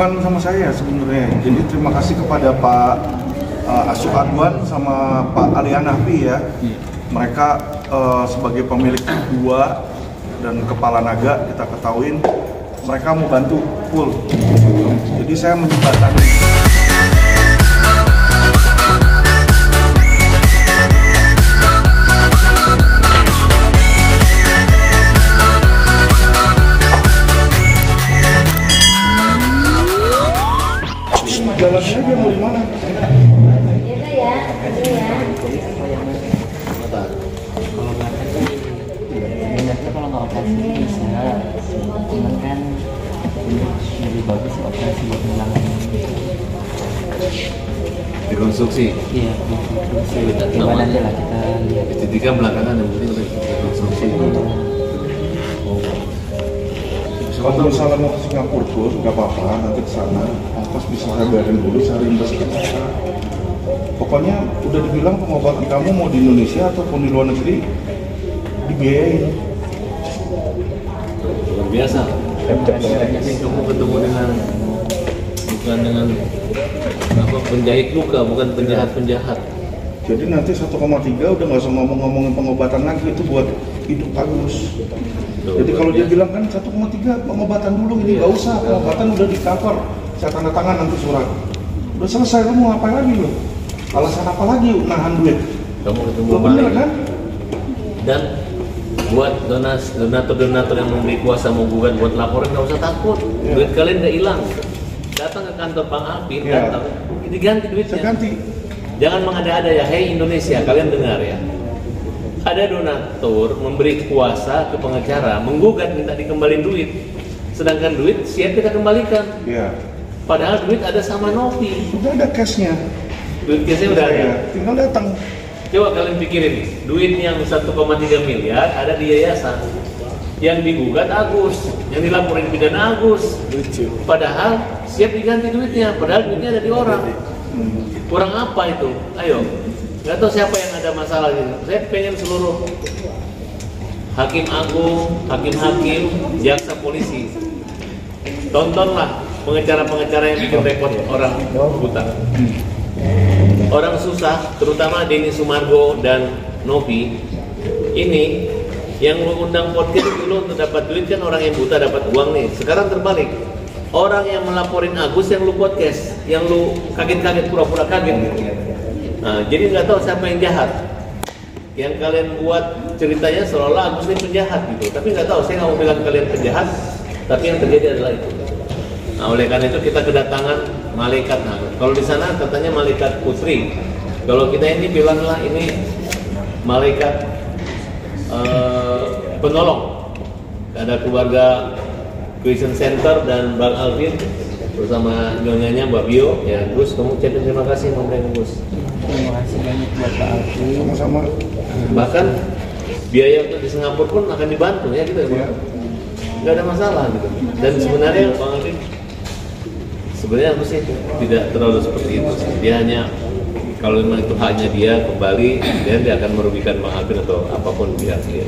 bukan sama saya sebenarnya. Jadi terima kasih kepada Pak Asyuk Adwan sama Pak Ali Hanafi ya. Mereka sebagai pemilik gua dan kepala naga, kita ketahuin mereka mau bantu full. Jadi saya menjembatani. Jalannya dia mau di mana? Itu ya, itu ya. Kalau nggak sih, minatnya kalau nggak operasi bisa, cuman kan lebih bagus operasi buat menangani. Rekonstruksi. Iya, rekonstruksi. Gimana aja lah kita lihat. Estetika belakangan yang penting rekonstruksi. Kalau misalnya mau ke Singapura pun nggak apa-apa, nanti ke sana. Pas bisa saya bayarin dulu, saya rimbas ke sana. Pokoknya udah dibilang pengobatan kamu mau di Indonesia ataupun di luar negeri dibiayain. Luar biasa. Ini kamu ketemu dengan bukan dengan apa penjahit luka, bukan penjahat-penjahat. Jadi nanti 1,3 udah nggak usah ngomongin pengobatan lagi, itu buat hidup Agus. Jadi kalau dia bilang kan 1,3 pengobatan dulu, ini nggak usah, pengobatan udah di cover, saya tanda tangan nanti surat. Udah selesai, kamu ngapain lagi lo? Alasan apa lagi nahan duit? Kamu ketemu Lo bener kan? Dan buat donatur yang memberi kuasa mau gugat buat laporan nggak usah takut, duit kalian nggak hilang. Datang ke kantor Bang Alvin, datang, diganti duitnya. Saya ganti. Jangan mengada-ada ya, hei Indonesia, kalian dengar ya. Ada donatur memberi kuasa ke pengacara, menggugat minta dikembaliin duit. Sedangkan duit siap kita kembalikan. Iya. Padahal duit ada sama Novi. Udah ada cashnya. Duit cashnya udah ada. Tinggal datang. Coba kalian pikirin nih, duit yang 1,3 miliar ada di yayasan. Yang digugat Agus, yang dilaporin pidana Agus. Padahal siap diganti duitnya, padahal duitnya ada di orang. Kurang apa itu? Ayo. Nggak tahu siapa yang ada masalah gitu. Saya pengen seluruh hakim agung, hakim-hakim, jaksa polisi, tontonlah pengacara-pengacara yang bikin repot orang buta, orang susah, terutama Denny Sumargo dan Novi. Ini yang lu undang podcast dulu untuk dapat duit kan orang yang buta dapat uang nih. Sekarang terbalik, orang yang melaporin Agus yang lu podcast, yang lu kaget-kaget pura-pura kaget gitu. Nah, jadi nggak tahu siapa yang jahat. Yang kalian buat ceritanya seolah Agus ini penjahat gitu. Tapi nggak tahu, saya nggak mau bilang kalian penjahat. Tapi yang terjadi adalah itu. Nah, oleh karena itu kita kedatangan malaikat. Nah, kalau di sana katanya malaikat putri. Kalau kita ini bilanglah ini malaikat penolong. Ada keluarga Christian Center dan Bang Alvin bersama nyonyanya Mbak Bio. Ya, Gus, kamu ucapin terima kasih Om Gus. Terima kasih banyak buat Pak Alfi. Sama-sama. Bahkan biaya untuk di Singapura pun akan dibantu ya gitu ya. Nggak ada masalah gitu. Dan sebenarnya Bang Alvin sebenarnya aku sih tidak terlalu seperti itu. Dia hanya kalau memang itu hanya dia kembali, dia akan merugikan Bang Alvin atau apapun pihak dia.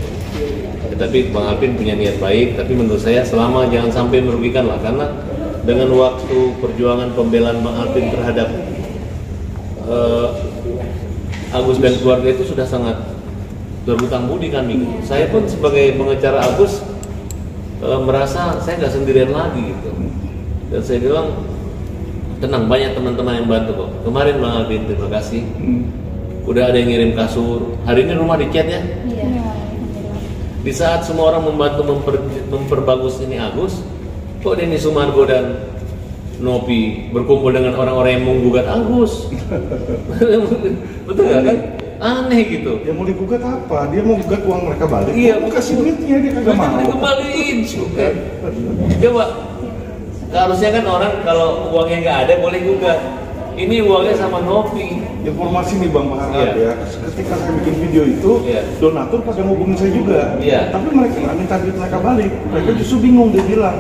Tetapi Bang Alvin punya niat baik, tapi menurut saya selama jangan sampai merugikan lah, karena dengan waktu perjuangan pembelaan Bang Alvin terhadap Agus dan keluarga itu sudah sangat berhutang budi kami. Saya pun sebagai pengacara Agus merasa saya nggak sendirian lagi gitu. Dan saya bilang tenang, banyak teman-teman yang bantu kok. Kemarin Bang Alvin terima kasih. Udah ada yang ngirim kasur. Hari ini rumah dicat ya. Iya. Di saat semua orang membantu memperbagus ini Agus, kok Denny Sumargo dan Novi berkumpul dengan orang-orang yang menggugat Agus. Betul nggak kan? Aneh gitu. Ya mau digugat apa? Dia mau gugat uang mereka balik. Iya, mau kasih duitnya dia kagak mau. Dikembaliin. Coba, harusnya kan orang kalau uangnya nggak ada boleh gugat. Ini uangnya sama Novi. Informasi nih Bang Maharap Iya. ya. Ketika saya bikin video itu, donatur pada ngubungin saya juga. Iya. Tapi mereka nggak minta duit mereka balik. Mereka justru bingung, dia bilang,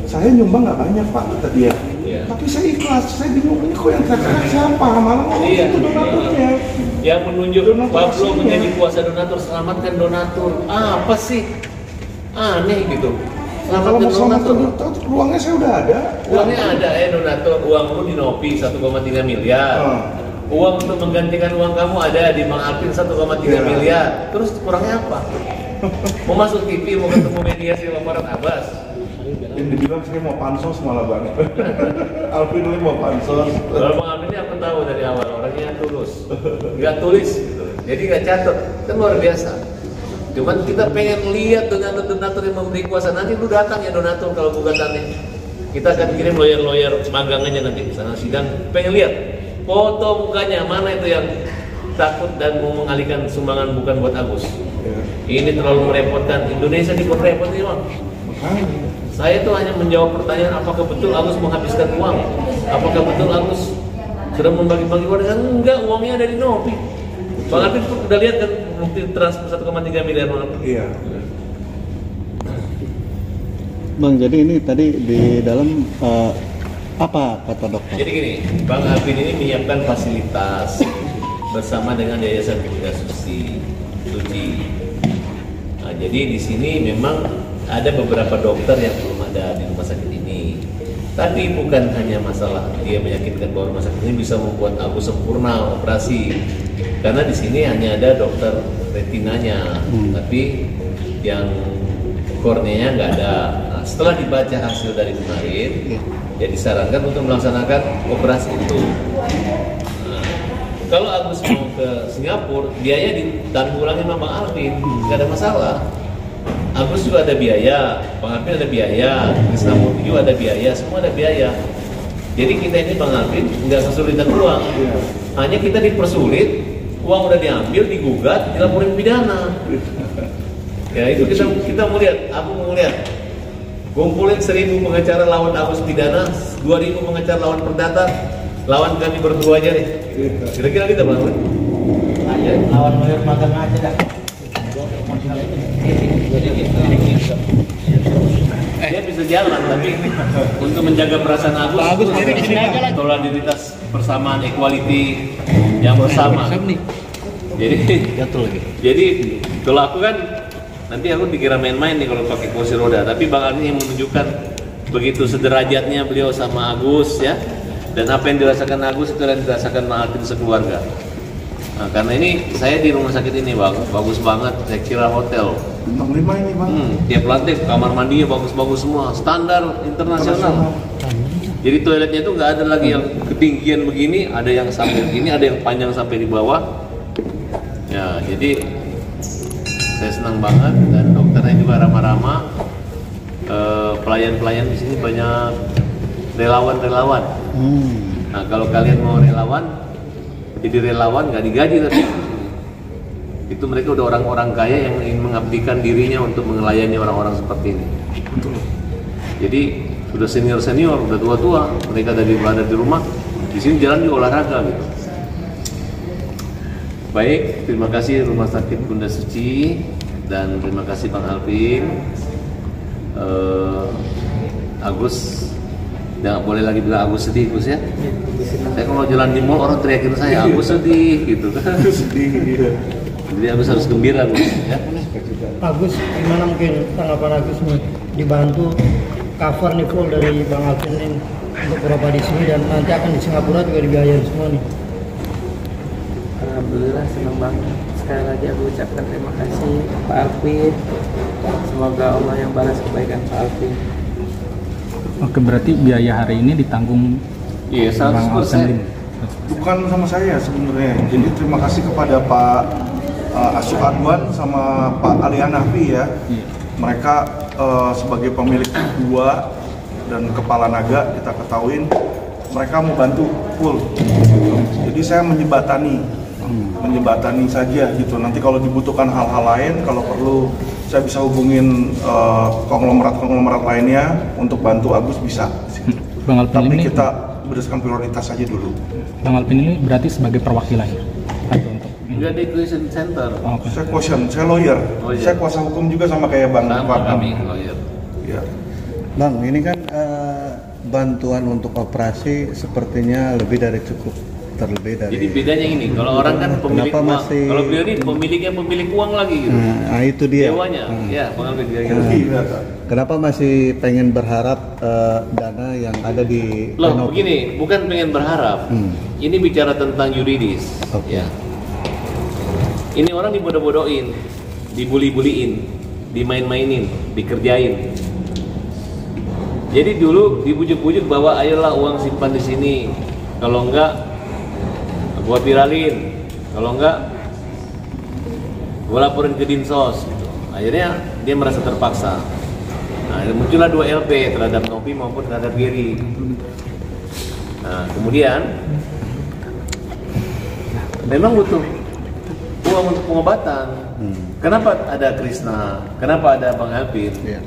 saya nyumbang nggak banyak Pak, kata dia. Iya. Tapi saya ikhlas, saya bingung ini kok yang teriak siapa? Malah ngomong itu donaturnya. Yang menunjuk Donatur Pablo aslinya. menjadi kuasa donatur, selamatkan donatur. Apa sih? Aneh gitu. Kalau mau selamatkan donatur, uangnya saya udah ada. Uangnya ada donatur, uang lu di Nopi 1,3 miliar. Uang untuk menggantikan uang kamu ada di Bang Alvin 1,3 miliar. Terus kurangnya apa? Mau masuk TV, mau ketemu media sih laporan Abbas. Yang dibilang saya mau pansos malah Bang. Alvin ini mau pansos. Kalau Bang Alvin ini aku tahu dari awal orangnya tulus, nggak tulis gitu. Jadi nggak catat, kan luar biasa. Cuman kita pengen lihat donatur-donatur yang memberi kuasa. Nanti lu datang ya donatur kalau gugatannya. Kita akan kirim lawyer-lawyer magang aja nanti di sana sidang. Pengen lihat foto mukanya mana itu yang takut dan mau mengalihkan sumbangan bukan buat Agus. Ini terlalu merepotkan. Indonesia dibuat repot nih Bang. Saya tuh hanya menjawab pertanyaan apakah betul Agus menghabiskan uang? Apakah betul Agus sudah membagi-bagi warisan? Enggak, uangnya ada di Nopi. Bang Alvin tuh udah lihat kan bukti transfer 1,3 miliar Bang Alvin? Iya. Bang, jadi ini tadi di dalam apa kata dokter? Jadi gini, Bang Alvin ini menyiapkan fasilitas bersama dengan Yayasan Bunda Suci. Nah, jadi di sini memang ada beberapa dokter yang belum ada di rumah sakit ini. Tapi bukan hanya masalah dia meyakinkan bahwa rumah sakit ini bisa membuat Agus sempurna operasi. Karena di sini hanya ada dokter retinanya, tapi yang korneanya nggak ada. Nah, setelah dibaca hasil dari kemarin, ya disarankan untuk melaksanakan operasi itu. Nah, kalau Agus mau ke Singapura, biaya ditanggulangi sama Bang Alvin, nggak ada masalah. Agus juga ada biaya, Bang Alvin ada biaya, Krisnamurti juga ada biaya, semua ada biaya. Jadi kita ini Bang Alvin nggak kesulitan uang, hanya kita dipersulit. Uang udah diambil, digugat, dilaporin pidana. Ya itu kita mau lihat, aku mau lihat. Kumpulin 1.000 pengacara lawan Agus pidana, 2.000 pengacara lawan perdata, lawan kami berdua aja nih. Kira-kira kita Bang Alvin? Aja lawan lawyer magang aja dah. Dia bisa jalan, tapi untuk menjaga perasaan Agus toladitas persamaan, equality yang bersama. Jadi kalau aku kan nanti aku dikira main-main nih kalau pakai kursi roda. Tapi Bang Alvin yang menunjukkan begitu sederajatnya beliau sama Agus ya, dan apa yang dirasakan Agus itu yang dirasakan Bang Alvin sekeluarga. Nah, karena ini saya di rumah sakit ini Bang, bagus banget, saya kira hotel. Bintang 5 ini Bang. Tiap lantai kamar mandinya bagus-bagus semua, standar internasional. Jadi toiletnya itu nggak ada lagi yang ketinggian begini, ada yang sampai begini, ada yang panjang sampai di bawah. Ya, jadi saya senang banget dan dokternya juga ramah-ramah. Pelayan-pelayan di sini banyak relawan-relawan. Nah, kalau kalian mau relawan, jadi relawan nggak digaji tapi itu mereka udah orang-orang kaya yang ingin mengabdikan dirinya untuk melayani orang-orang seperti ini. Betul. Jadi sudah senior-senior, udah tua-tua, mereka dari berada di rumah, di sini jalan di olahraga gitu. Baik, terima kasih Rumah Sakit Bunda Suci dan terima kasih Bang Alvin. Agus, jangan boleh lagi bilang Agus sedih, Gus ya. Saya kalau jalan di mall orang teriakin saya Agus sedih gitu kan. Sedih. Iya. Jadi Agus harus gembira Gus ya. Agus, gimana mungkin tanggapan Agus nih dibantu cover nih full dari Bang Alvin nih untuk berobat di sini dan nanti akan di Singapura juga dibiayain semua nih. Alhamdulillah senang banget. Sekali lagi aku ucapkan terima kasih Pak Alvin. Semoga Allah yang balas kebaikan Pak Alvin. Oke, berarti biaya hari ini ditanggung Iya, Bang Alvin. Bukan sama saya sebenarnya. Jadi terima kasih kepada Pak Asyuk Adwan sama Pak Ali Hanafi ya. Mereka sebagai pemilik gua dan kepala naga kita ketahuin mereka mau bantu full. Jadi saya menyebatani saja gitu. Nanti kalau dibutuhkan hal-hal lain, kalau perlu saya bisa hubungin konglomerat lainnya untuk bantu Agus bisa. Bang Alvin Tapi ini, kita berdasarkan prioritas saja dulu. Bang Alvin ini berarti sebagai perwakilan atau untuk Enggak di Equation Center. Oke. Saya quotient, saya lawyer. Oh, iya. Saya kuasa hukum juga sama kayak Bang Sama Farham. kami lawyer. Ya. Bang, ini kan bantuan untuk operasi sepertinya lebih dari cukup. terlebih dari. Jadi bedanya ini, kalau orang kan pemilik Kenapa uang, masih- kalau beliau ini pemiliknya pemilik uang lagi gitu. Nah, itu dia. Dewanya, ya pengambil dia gitu. Kenapa masih pengen berharap dana yang ada di Loh, Renopi? begini, bukan pengen berharap. Ini bicara tentang yuridis. Oke. Ya. Ini orang dibodoh-bodohin, dibuli-buliin, dimain-mainin, dikerjain. Jadi dulu dibujuk-bujuk bahwa ayolah uang simpan di sini. Kalau enggak, gua viralin. Kalau enggak, gua laporin ke Dinsos. Akhirnya dia merasa terpaksa. Nah, muncullah 2 LP terhadap Nopi maupun terhadap Gary. Nah, kemudian memang butuh uang untuk pengobatan. Kenapa ada Krisna? Kenapa ada Bang Alvin? Iya.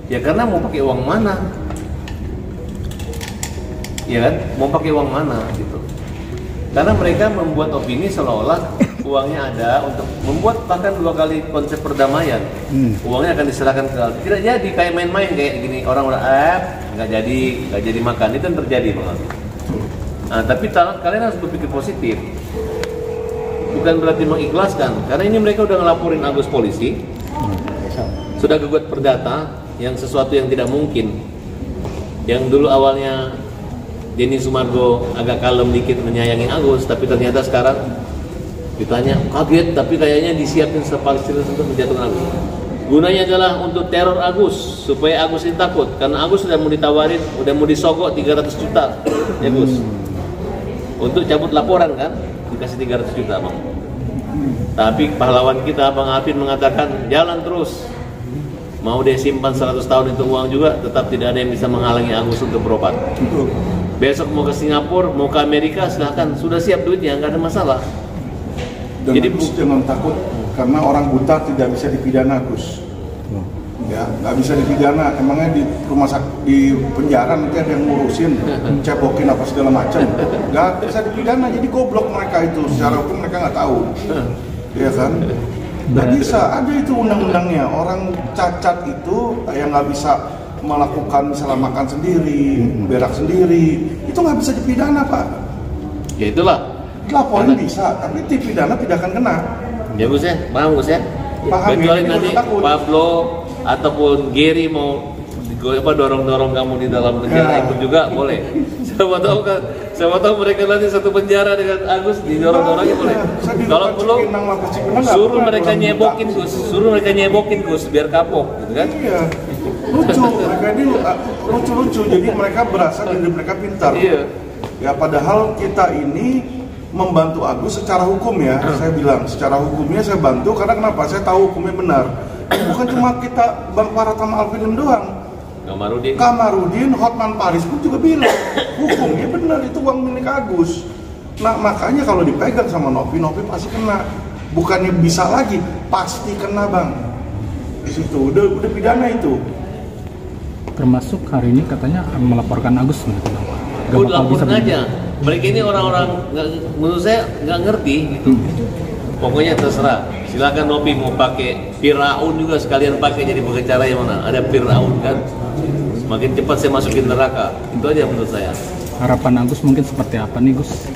Ya karena mau pakai uang mana? Ya kan? Mau pakai uang mana gitu. Karena mereka membuat opini seolah-olah uangnya ada untuk membuat bahkan 2 kali konsep perdamaian. Uangnya akan diserahkan ke tidak jadi kayak main-main kayak gini orang udah nggak jadi makan itu yang terjadi Bang Alvin. Nah, tapi kalian harus berpikir positif. Bukan berarti mengikhlaskan, karena ini mereka udah ngelaporin Agus polisi, sudah gugat perdata yang sesuatu yang tidak mungkin. Yang dulu awalnya Denny Sumargo agak kalem dikit menyayangi Agus, tapi ternyata sekarang ditanya kaget, tapi kayaknya disiapin sepalestina untuk menjatuhkan Agus. Gunanya adalah untuk teror Agus, supaya Agus ini takut, karena Agus sudah mau ditawarin, udah mau disogok 300 juta, ya Gus. Untuk cabut laporan kan, dikasih 300 juta Bang. Tapi pahlawan kita Bang Alvin mengatakan jalan terus. Mau dia simpan 100 tahun itu uang juga, tetap tidak ada yang bisa menghalangi Agus untuk berobat. Besok mau ke Singapura, mau ke Amerika, silahkan, sudah siap duitnya, nggak ada masalah. Dan Jadi Agus jangan takut karena orang buta tidak bisa dipidana Gus. Ya, nggak bisa dipidana. Emangnya di rumah sakit, di penjara nanti ada yang ngurusin, cebokin apa segala macam. Nggak bisa dipidana. Jadi goblok mereka itu. Secara hukum mereka nggak tahu. Iya kan? Nggak bisa. Ada itu undang-undangnya. Orang cacat itu yang nggak bisa melakukan misalnya makan sendiri, berak sendiri, itu nggak bisa dipidana Pak. ya itulah. Laporin bisa, tapi dipidana tidak akan kena. Ya Gus ya, paham Gus ya? Paham, Kecuali ya, nanti takut. Pablo ataupun Gary mau dorong-dorong kamu di dalam penjara Ya. ikut juga boleh. Siapa tahu kan, siapa tahu mereka nanti satu penjara dengan Agus didorong-dorongnya boleh. Saya di Kalau Lapas perlu Cipinang, Lapas Cipinang nggak suruh pernah mereka orang nyebokin buta. Gus, suruh mereka nyebokin Gus biar kapok, gitu kan? Iya, lucu. Mereka ini lucu-lucu. Jadi mereka berasa diri mereka pintar. Iya. Ya padahal kita ini membantu Agus secara hukum ya. Saya bilang secara hukumnya saya bantu karena kenapa? Saya tahu hukumnya benar. Bukan cuma kita Bang Farad sama Alvin doang. Kamarudin, Hotman Paris pun juga bilang hukumnya benar, itu uang milik Agus. Nah makanya kalau dipegang sama Nopi pasti kena. Bukannya bisa lagi, pasti kena Bang. Di situ udah pidana itu. Termasuk hari ini katanya melaporkan Agus gitu. Udah laporin aja. Mereka ini orang-orang menurut saya nggak ngerti gitu. Pokoknya terserah. Silakan Nopi mau pakai Firaun juga sekalian pakai jadi pengacara yang mana? Ada Firaun kan? Semakin cepat saya masukin neraka. Itu aja menurut saya. Harapan Agus mungkin seperti apa nih Gus?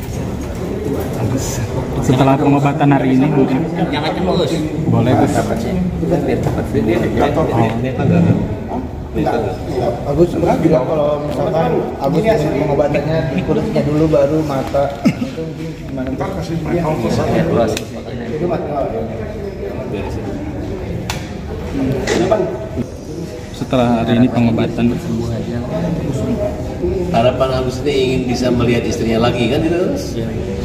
Agus setelah pengobatan hari ini mungkin. Jangan cemas. Boleh Gus. Agus bilang kalau misalkan Agus ingin pengobatannya di kulitnya dulu baru mata itu mungkin gimana? Ntar kasih Michael Itu mata. Setelah hari ini pengobatan Sembuh aja. Harapan Agus ini ingin bisa melihat istrinya lagi kan itu?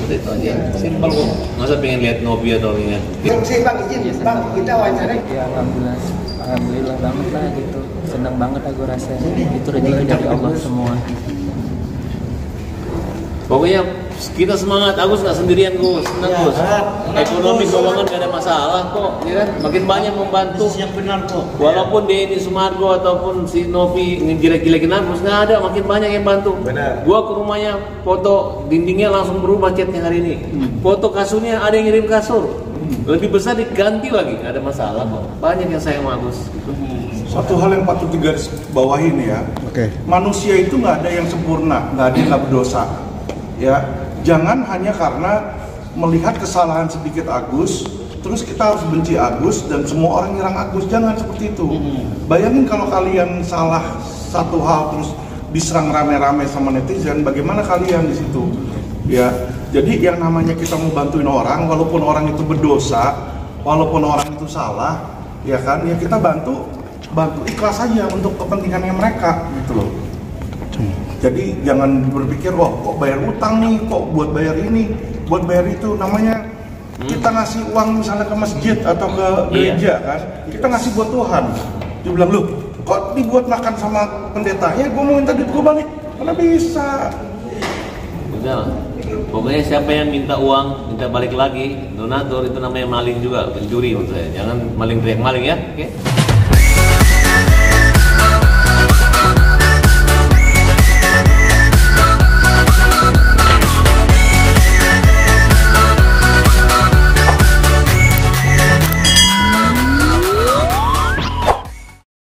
Udah itu aja. Simpel kok. Masa pengen lihat Nopi atau ingat? Bang izin, Bang kita wawancara. Ya alhamdulillah banget lah gitu. Senang banget aku rasanya. Itu rezeki dari Allah semua. Pokoknya kita semangat, Agus nggak sendirian Gus, senang Gus. Ekonomi keuangan nggak ada masalah kok, ya kan? Makin banyak membantu. Yang benar kok. Walaupun Denny Sumargo ataupun si Nopi ngejelek-jelekin Agus, nggak ada, makin banyak yang bantu. Benar. Gua ke rumahnya, foto dindingnya langsung berubah catnya hari ini. Foto kasurnya ada yang ngirim kasur, lebih besar diganti lagi, nggak ada masalah kok. Banyak yang sayang sama Agus. Satu hal yang patut digaris bawahi nih ya. Oke. Manusia itu nggak ada yang sempurna, nggak ada yang nggak berdosa. Ya, Jangan hanya karena melihat kesalahan sedikit Agus, terus kita harus benci Agus dan semua orang nyerang Agus. Jangan seperti itu. Bayangin kalau kalian salah satu hal terus diserang rame-rame sama netizen, bagaimana kalian di situ? Ya, jadi yang namanya kita mau bantuin orang, walaupun orang itu berdosa, walaupun orang itu salah, ya kan? Ya kita bantu ikhlas aja untuk kepentingannya mereka, gitu loh. Jadi jangan berpikir, wah kok bayar utang nih, kok buat bayar ini, buat bayar itu. Namanya kita ngasih uang misalnya ke masjid atau ke gereja kan, kita ngasih buat Tuhan. Dia bilang, loh kok dibuat makan sama pendeta, ya gue mau minta duit gue balik, mana bisa. Udah, pokoknya siapa yang minta uang, minta balik lagi, donatur, itu namanya maling juga, pencuri menurut saya. Jangan maling teriak maling ya, oke?